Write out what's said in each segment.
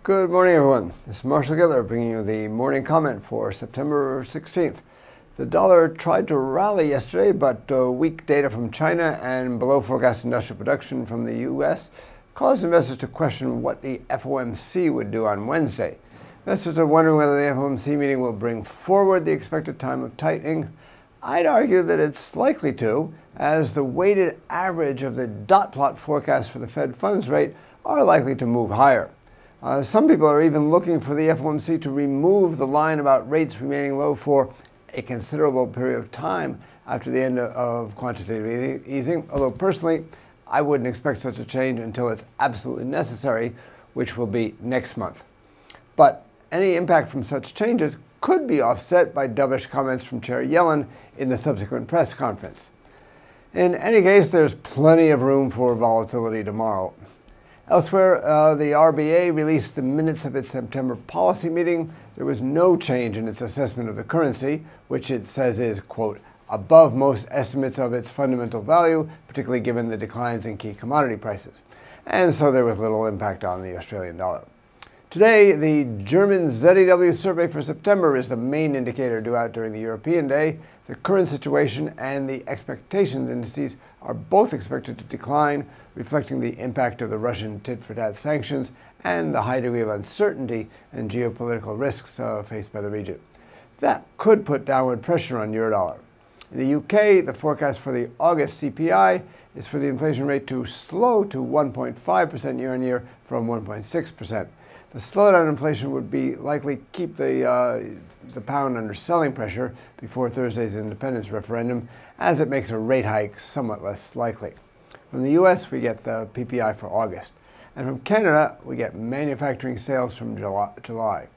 Good morning, everyone. This is Marshall Giller bringing you the morning comment for September 16th. The dollar tried to rally yesterday, but weak data from China and below forecast industrial production from the U.S. caused investors to question what the FOMC would do on Wednesday. Investors are wondering whether the FOMC meeting will bring forward the expected time of tightening. I'd argue that it's likely to, as the weighted average of the dot plot forecast for the Fed funds rate are likely to move higher. Some people are even looking for the FOMC to remove the line about rates remaining low for a considerable period of time after the end of quantitative easing, although personally, I wouldn't expect such a change until it's absolutely necessary, which will be next month. But any impact from such changes could be offset by dovish comments from Chair Yellen in the subsequent press conference. In any case, there's plenty of room for volatility tomorrow. Elsewhere, the RBA released the minutes of its September policy meeting. There was no change in its assessment of the currency, which it says is, quote, above most estimates of its fundamental value, particularly given the declines in key commodity prices. And so there was little impact on the Australian dollar. Today, the German ZEW survey for September is the main indicator due out during the European day. The current situation and the expectations indices are both expected to decline, reflecting the impact of the Russian tit-for-tat sanctions and the high degree of uncertainty and geopolitical risks faced by the region. That could put downward pressure on eurodollar. In the UK, the forecast for the August CPI is for the inflation rate to slow to 1.5% year-on-year from 1.6%. The slowdown in inflation would be likely keep the pound under selling pressure before Thursday's independence referendum, as it makes a rate hike somewhat less likely. From the U.S., we get the PPI for August. And from Canada, we get manufacturing sales from July.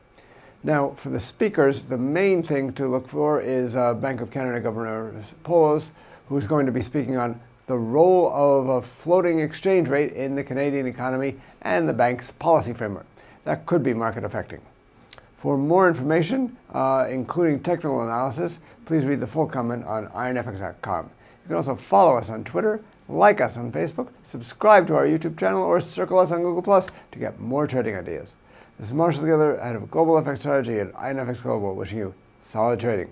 Now, for the speakers, the main thing to look for is Bank of Canada Governor Poloz, who's going to be speaking on the role of a floating exchange rate in the Canadian economy and the bank's policy framework. That could be market affecting. For more information, including technical analysis, please read the full comment on IronFX.com. You can also follow us on Twitter, like us on Facebook, subscribe to our YouTube channel, or circle us on Google+ to get more trading ideas. This is Marshall Giller, head of Global FX Strategy at IronFX Global, wishing you solid trading.